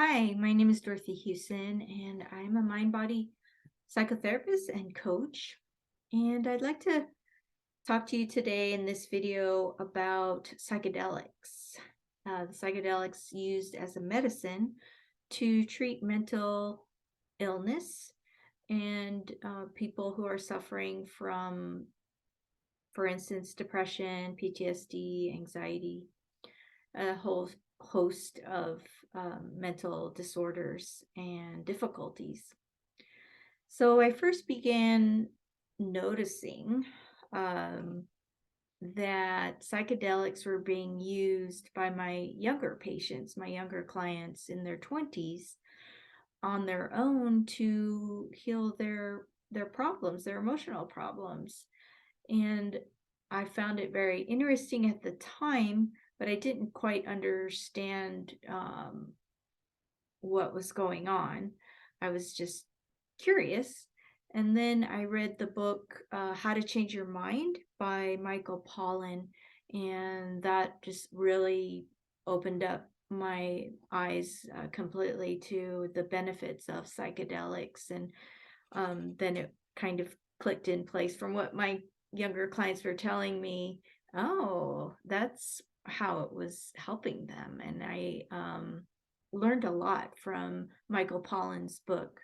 Hi, my name is Dorothy Hewson, and I'm a mind body psychotherapist and coach. And I'd like to talk to you today in this video about psychedelics. The psychedelics used as a medicine to treat mental illness and people who are suffering from, for instance, depression, PTSD, anxiety, a whole host of mental disorders and difficulties. So I first began noticing um, that psychedelics were being used by my younger patients, my younger clients in their 20s, on their own to heal their problems, their emotional problems. And I found it very interesting at the time, but I didn't quite understand what was going on. I was just curious. And then I read the book How to Change Your Mind by Michael Pollan, and that just really opened up my eyes completely to the benefits of psychedelics. And then it kind of clicked in place from what my younger clients were telling me. Oh, that's how it was helping them. And I learned a lot from Michael Pollan's book.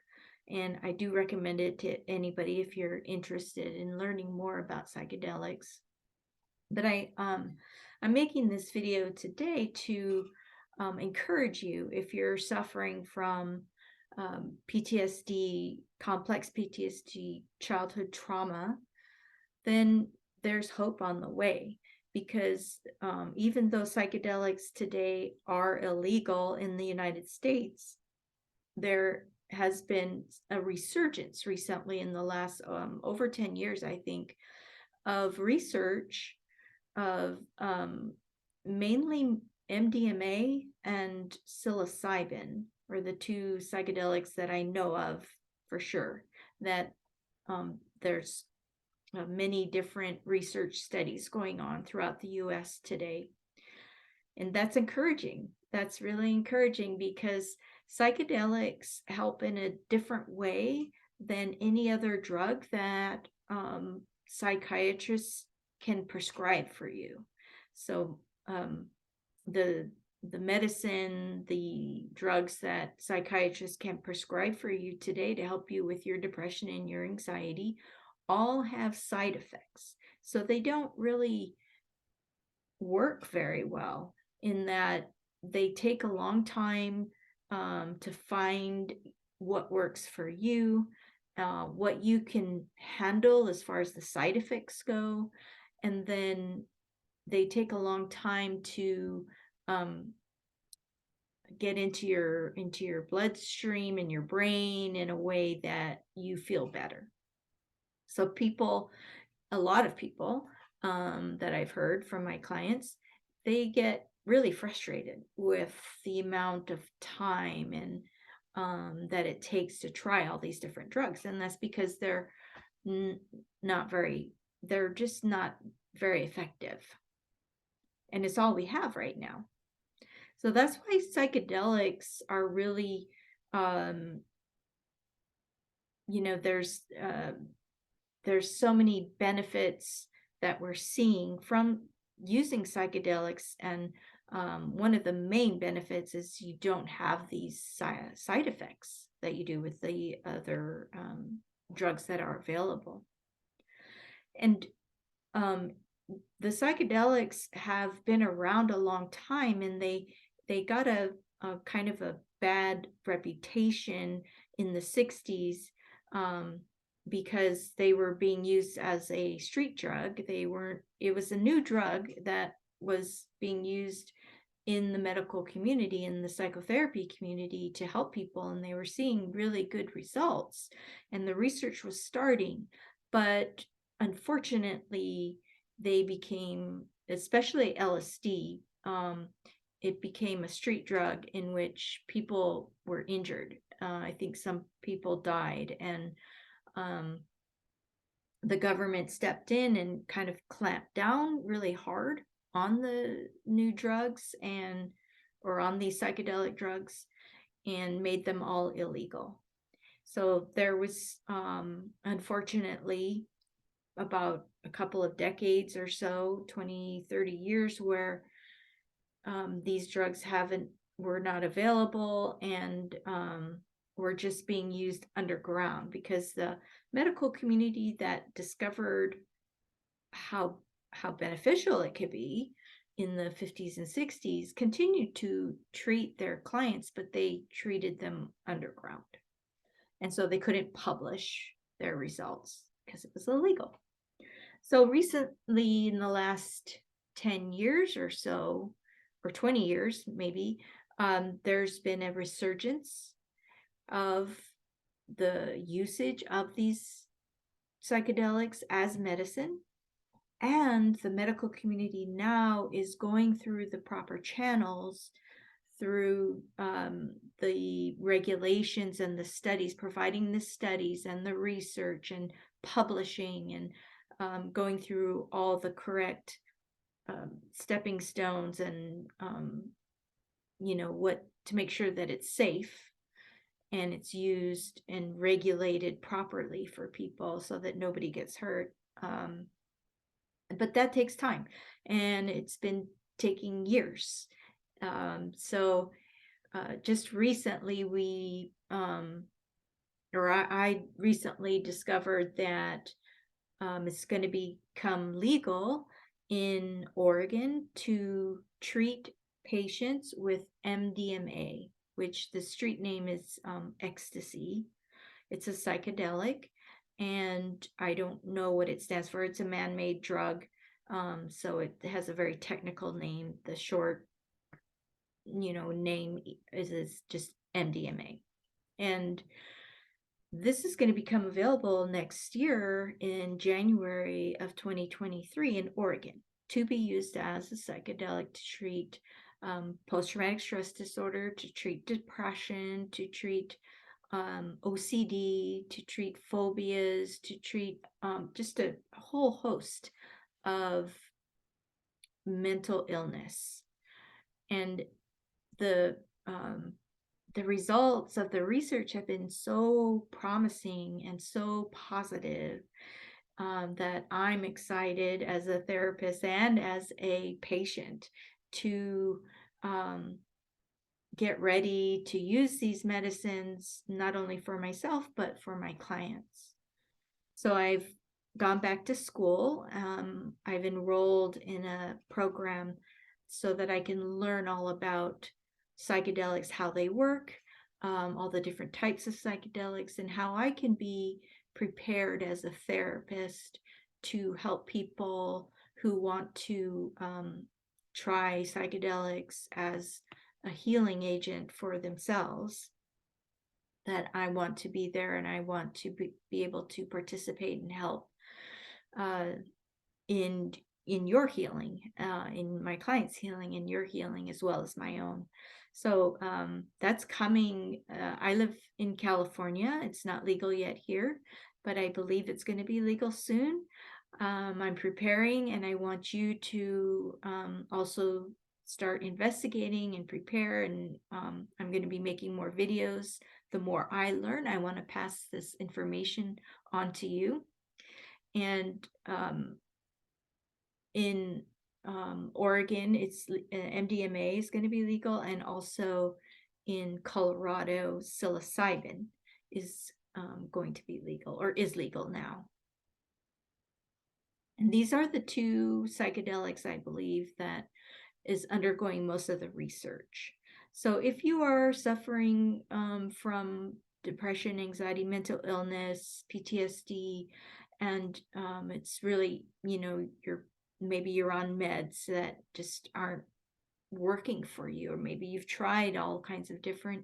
And I do recommend it to anybody if you're interested in learning more about psychedelics. But I'm making this video today to encourage you if you're suffering from PTSD, complex PTSD, childhood trauma, then there's hope on the way. Because even though psychedelics today are illegal in the United States, there has been a resurgence recently in the last over 10 years, I think, of research of mainly MDMA and psilocybin are the two psychedelics that I know of for sure. That there's many different research studies going on throughout the US today. And that's encouraging. That's really encouraging because psychedelics help in a different way than any other drug that psychiatrists can prescribe for you. So the medicine, the drugs that psychiatrists can prescribe for you today to help you with your depression and your anxiety all have side effects. So they don't really work very well in that they take a long time to find what works for you, what you can handle as far as the side effects go, and then they take a long time to get into your bloodstream and your brain in a way that you feel better. So a lot of people that I've heard from my clients, they get really frustrated with the amount of time and that it takes to try all these different drugs. And that's because they're they're just not very effective. And it's all we have right now. So that's why psychedelics are really, there's so many benefits that we're seeing from using psychedelics. And one of the main benefits is you don't have these side effects that you do with the other drugs that are available. And the psychedelics have been around a long time, and they got a kind of a bad reputation in the 60s because they were being used as a street drug. It was a new drug that was being used in the medical community, in the psychotherapy community, to help people, and they were seeing really good results, and the research was starting. But unfortunately, they became, especially LSD, it became a street drug in which people were injured. I think some people died, and the government stepped in and kind of clamped down really hard on the new drugs or on these psychedelic drugs. and made them all illegal. So there was, unfortunately, about a couple of decades or so, 20, 30 years, where these drugs were not available, and were just being used underground, because the medical community that discovered how beneficial it could be in the 50s and 60s continued to treat their clients, but they treated them underground. And so they couldn't publish their results because it was illegal. So recently, in the last 10 years or so, or 20 years maybe, there's been a resurgence of the usage of these psychedelics as medicine. And the medical community now is going through the proper channels, through the regulations and the studies, providing the studies and the research and publishing, and going through all the correct stepping stones, and what to make sure that it's safe and it's used and regulated properly for people so that nobody gets hurt. But that takes time, and it's been taking years. So just recently I recently discovered that it's going to become legal in Oregon to treat patients with MDMA, which the street name is ecstasy. It's a psychedelic, and I don't know what it stands for. It's a man-made drug, so it has a very technical name. The short, name is just MDMA. And this is going to become available next year in January of 2023 in Oregon, to be used as a psychedelic to treat post-traumatic stress disorder, to treat depression, to treat OCD, to treat phobias, to treat just a whole host of mental illness. And the results of the research have been so promising and so positive, that I'm excited as a therapist and as a patient to get ready to use these medicines, not only for myself, but for my clients. So I've gone back to school. I've enrolled in a program so that I can learn all about psychedelics, how they work, all the different types of psychedelics, and how I can be prepared as a therapist to help people who want to try psychedelics as a healing agent for themselves. That I want to be there, and I want to be able to participate and help in your healing, in my clients' healing, in your healing, as well as my own. So that's coming. I live in California. It's not legal yet here, but I believe it's going to be legal soon. I'm preparing, and I want you to also start investigating and prepare. And I'm going to be making more videos. The more I learn, I want to pass this information on to you. And in Oregon, it's MDMA is going to be legal, and also in Colorado, psilocybin is going to be legal, or is legal now. And these are the two psychedelics, I believe, that is undergoing most of the research. So if you are suffering from depression, anxiety, mental illness, PTSD, and it's really, maybe you're on meds that just aren't working for you, or maybe you've tried all kinds of different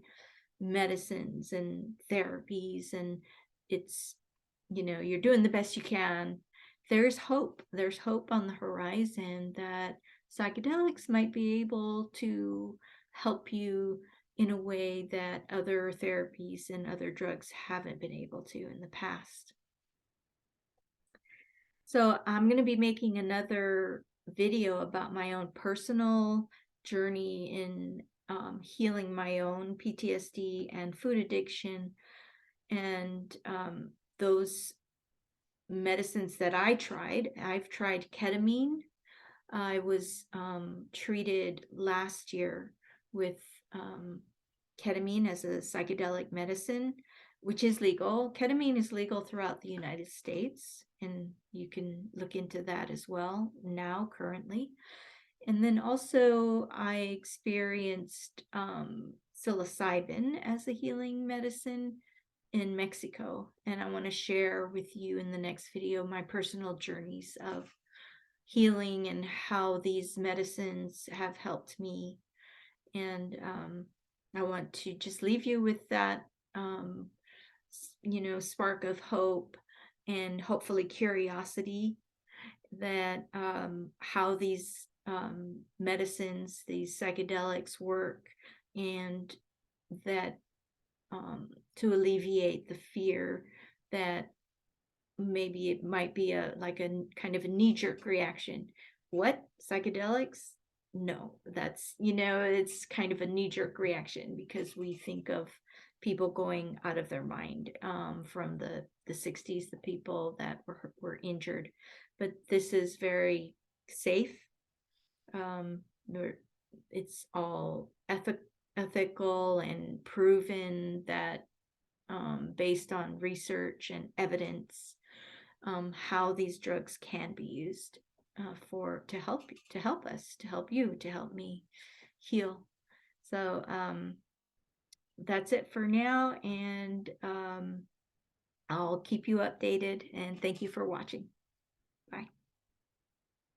medicines and therapies, and it's, you're doing the best you can. There's hope. There's hope on the horizon that psychedelics might be able to help you in a way that other therapies and other drugs haven't been able to in the past. So I'm going to be making another video about my own personal journey in healing my own PTSD and food addiction. And those medicines that I've tried ketamine. I was treated last year with ketamine as a psychedelic medicine, which is legal. Ketamine is legal throughout the United States, and you can look into that as well now, currently. And then also I experienced psilocybin as a healing medicine in Mexico. And I want to share with you in the next video my personal journeys of healing and how these medicines have helped me. And I want to just leave you with that, spark of hope and hopefully curiosity that how these medicines, these psychedelics work, and that to alleviate the fear that maybe it might be a kind of a knee-jerk reaction. What, psychedelics? No, that's, it's kind of a knee-jerk reaction because we think of people going out of their mind from the 60s, the people that were injured. But this is very safe. It's all ethical and proven that based on research and evidence, how these drugs can be used to help us, to help you, to help me heal. So that's it for now, and I'll keep you updated, and thank you for watching.